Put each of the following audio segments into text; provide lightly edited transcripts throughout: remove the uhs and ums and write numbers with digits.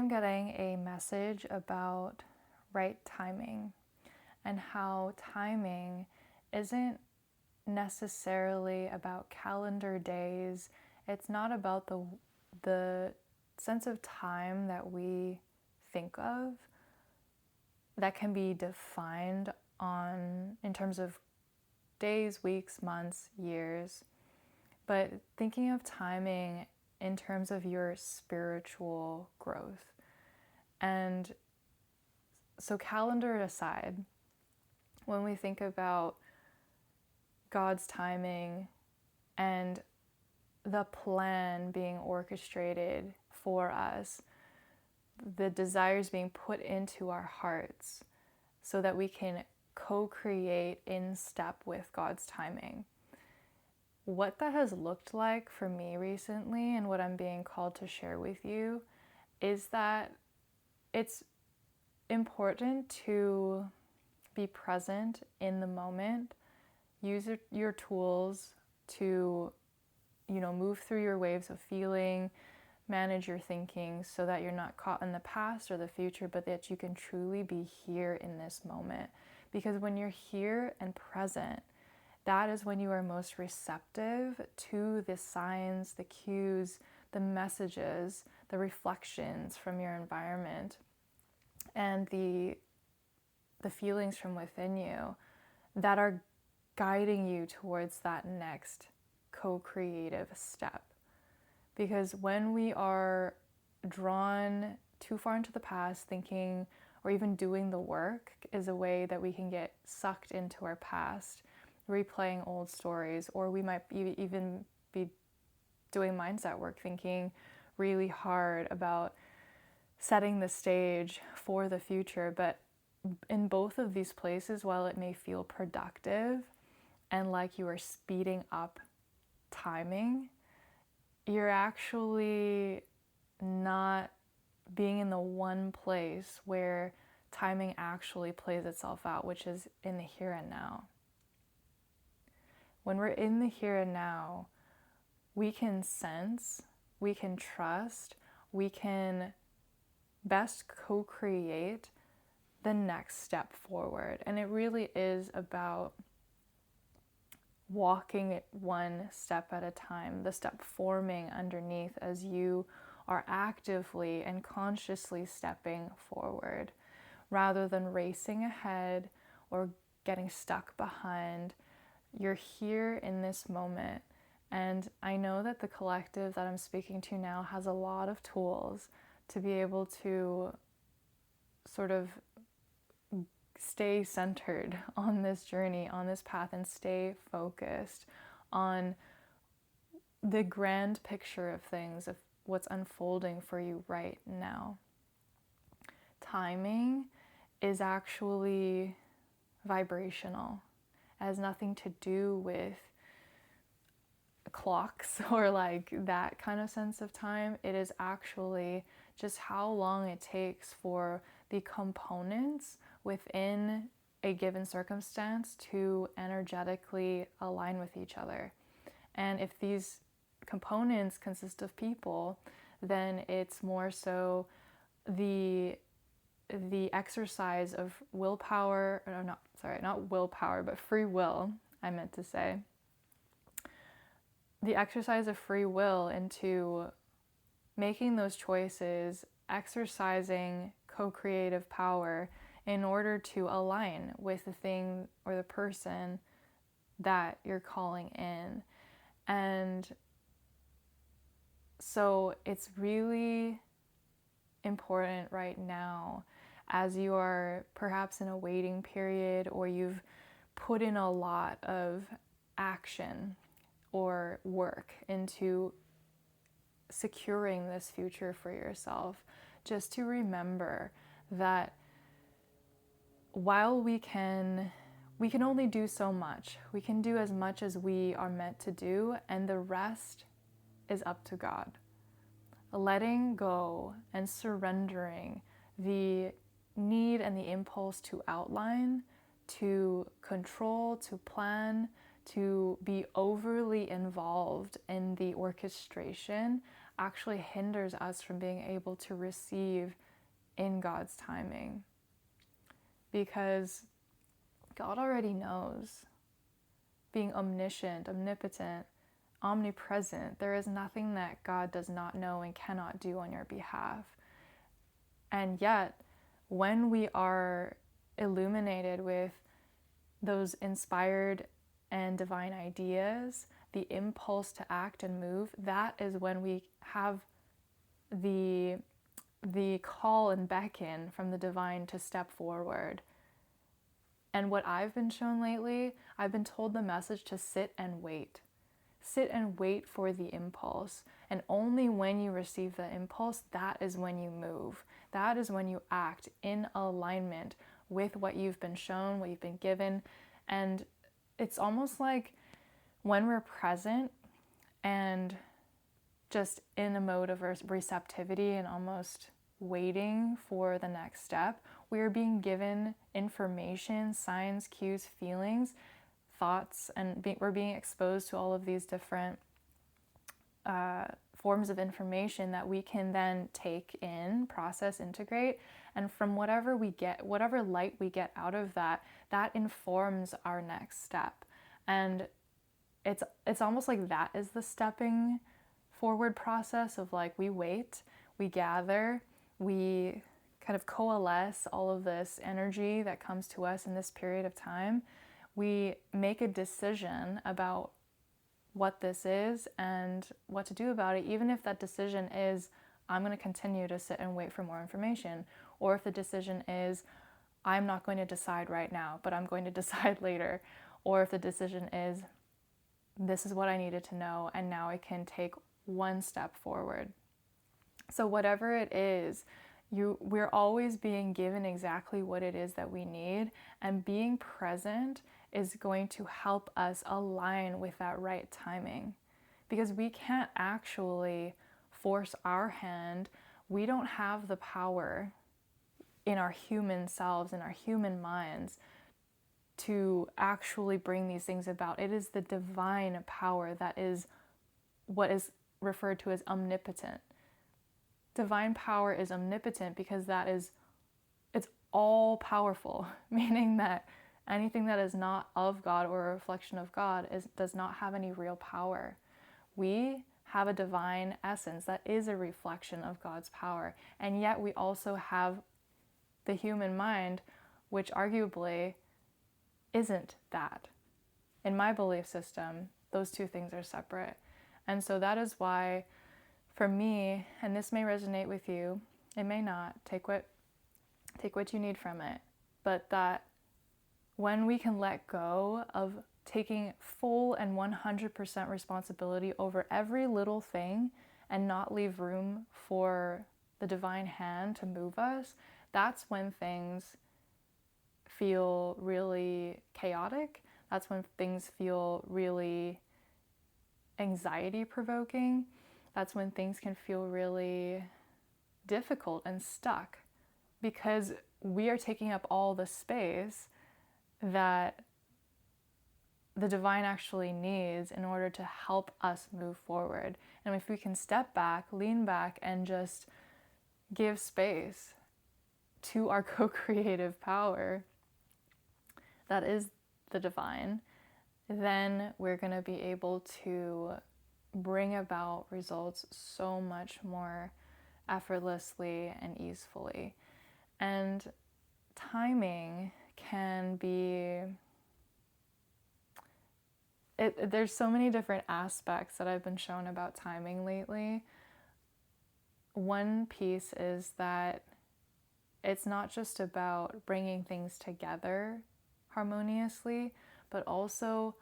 I'm getting a message about right timing and how timing isn't necessarily about calendar days. It's not about the sense of time that we think of that can be defined on in terms of days, weeks, months, years, but thinking of timing in terms of your spiritual growth. And so, calendar aside, when we think about God's timing and the plan being orchestrated for us, the desires being put into our hearts so that we can co-create in step with God's timing. What that has looked like for me recently and what I'm being called to share with you is that it's important to be present in the moment. Use your tools to, move through your waves of feeling, manage your thinking so that you're not caught in the past or the future, but that you can truly be here in this moment. Because when you're here and present, that is when you are most receptive to the signs, the cues, the messages, the reflections from your environment, and the feelings from within you that are guiding you towards that next co-creative step. Because when we are drawn too far into the past, thinking or even doing the work is a way that we can get sucked into our past, replaying old stories, or we might even be doing mindset work, thinking really hard about setting the stage for the future. But in both of these places, while it may feel productive and like you are speeding up timing, you're actually not being in the one place where timing actually plays itself out, which is in the here and now. When we're in the here and now, we can sense, we can trust, we can best co-create the next step forward. And it really is about walking it one step at a time, the step forming underneath as you are actively and consciously stepping forward, rather than racing ahead or getting stuck behind. You're here in this moment. And I know that the collective that I'm speaking to now has a lot of tools to be able to sort of stay centered on this journey, on this path, and stay focused on the grand picture of things, of what's unfolding for you right now. Timing is actually vibrational. It has nothing to do with clocks or like that kind of sense of time. It is actually just how long it takes for the components within a given circumstance to energetically align with each other. And if these components consist of people, then it's more so the exercise of willpower, or not willpower, but free will, I meant to say. The exercise of free will into making those choices, exercising co-creative power in order to align with the thing or the person that you're calling in. And so it's really important right now, as you are perhaps in a waiting period or you've put in a lot of action or work into securing this future for yourself, just to remember that while we can only do so much. We can do as much as we are meant to do, and the rest is up to God. Letting go and surrendering the need and the impulse to outline, to control, to plan, to be overly involved in the orchestration actually hinders us from being able to receive in God's timing. Because God already knows. Being omniscient, omnipotent, omnipresent, there is nothing that God does not know and cannot do on your behalf. And yet, when we are illuminated with those inspired and divine ideas, the impulse to act and move, that is when we have the call and beckon from the divine to step forward. And what I've been shown lately, I've been told the message to sit and wait. Sit and wait for the impulse. And only when you receive the impulse, that is when you move. That is when you act in alignment with what you've been shown, what you've been given. And it's almost like when we're present and just in a mode of receptivity and almost waiting for the next step, we are being given information, signs, cues, feelings, thoughts, and we're being exposed to all of these different forms of information that we can then take in, process, integrate, and from whatever we get, whatever light we get out of that, that informs our next step. And it's almost like that is the stepping forward process of like we wait, we gather, we kind of coalesce all of this energy that comes to us in this period of time. We make a decision about what this is and what to do about it, even if that decision is, I'm going to continue to sit and wait for more information, or if the decision is, I'm not going to decide right now, but I'm going to decide later, or if the decision is, this is what I needed to know, and now I can take one step forward. So whatever it is, we're always being given exactly what it is that we need, and being present is going to help us align with that right timing, because we can't actually force our hand. We don't have the power in our human selves, in our human minds, to actually bring these things about. It is the divine power that is what is referred to as omnipotent. Divine power is omnipotent because it's all powerful, meaning that anything that is not of God or a reflection of God does not have any real power. We have a divine essence that is a reflection of God's power, and yet we also have the human mind, which arguably isn't that. In my belief system, those two things are separate. And so that is why, for me, and this may resonate with you, it may not, take what you need from it, but that when we can let go of taking full and 100% responsibility over every little thing and not leave room for the divine hand to move us, that's when things feel really chaotic. That's when things feel really anxiety provoking. That's when things can feel really difficult and stuck, because we are taking up all the space that the divine actually needs in order to help us move forward. And if we can step back, lean back, and just give space to our co-creative power that is the divine, then we're going to be able to bring about results so much more effortlessly and easily. And timing can be, there's so many different aspects that I've been shown about timing lately. One piece is that it's not just about bringing things together harmoniously, but also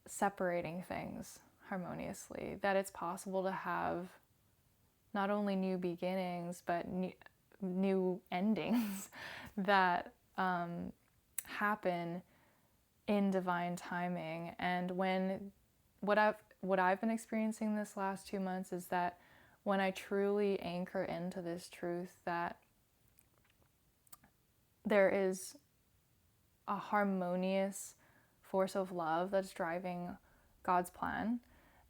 separating things harmoniously. That it's possible to have not only new beginnings, but new endings that happen in divine timing. And when what I've been experiencing this last 2 months is that when I truly anchor into this truth that there is a harmonious force of love that's driving God's plan,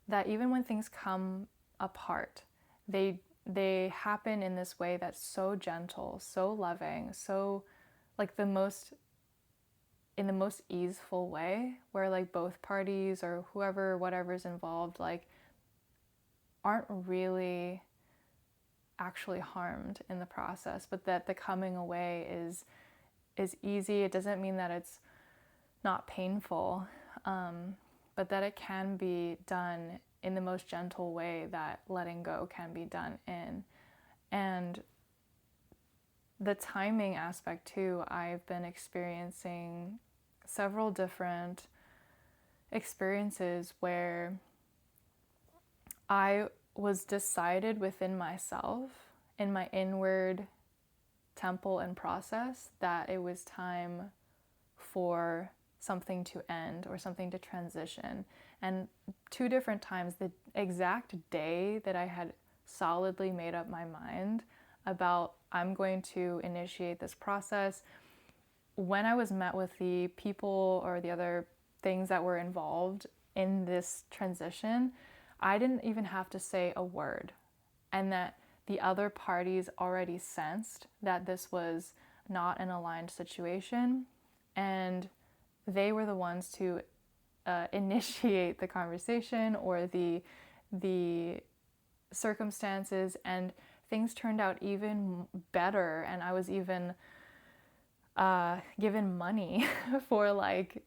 that even when things come apart. They happen in this way that's so gentle, so loving, so like in the most easeful way, where like both parties or whoever, whatever's involved, like aren't really actually harmed in the process, but that the coming away is easy. It doesn't mean that it's not painful, but that it can be done in the most gentle way that letting go can be done in. And the timing aspect too, I've been experiencing several different experiences where I was decided within myself, in my inward temple and process, that it was time for something to end or something to transition. And 2 different times, the exact day that I had solidly made up my mind about I'm going to initiate this process, when I was met with the people or the other things that were involved in this transition, I didn't even have to say a word, and that the other parties already sensed that this was not an aligned situation, and they were the ones to initiate the conversation or the circumstances, and things turned out even better. And I was even given money for like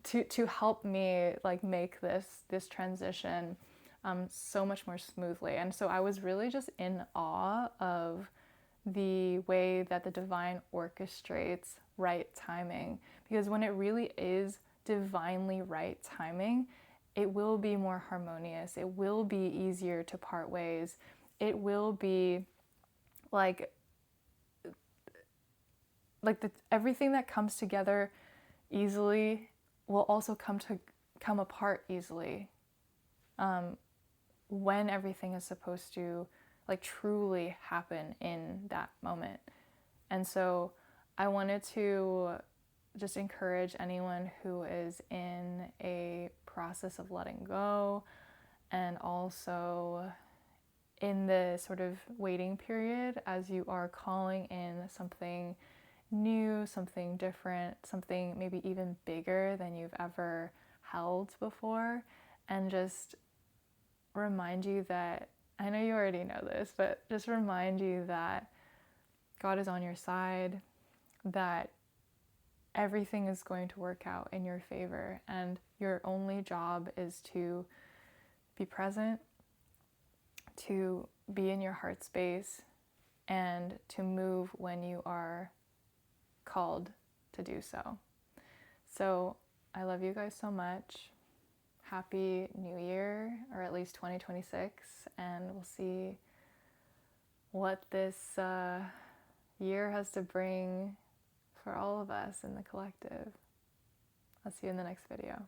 to help me like make this transition so much more smoothly. And so I was really just in awe of the way that the divine orchestrates right timing, because when it really is divinely right timing, it will be more harmonious, it will be easier to part ways, it will be like everything that comes together easily will also come apart easily, when everything is supposed to like truly happen in that moment. And so I wanted to just encourage anyone who is in a process of letting go, and also in the sort of waiting period as you are calling in something new, something different, something maybe even bigger than you've ever held before, and just remind you that, I know you already know this, but just remind you that God is on your side, that everything is going to work out in your favor, and your only job is to be present, to be in your heart space, and to move when you are called to do so. So I love you guys so much. Happy New Year, or at least 2026, and we'll see what this year has to bring for all of us in the collective. I'll see you in the next video.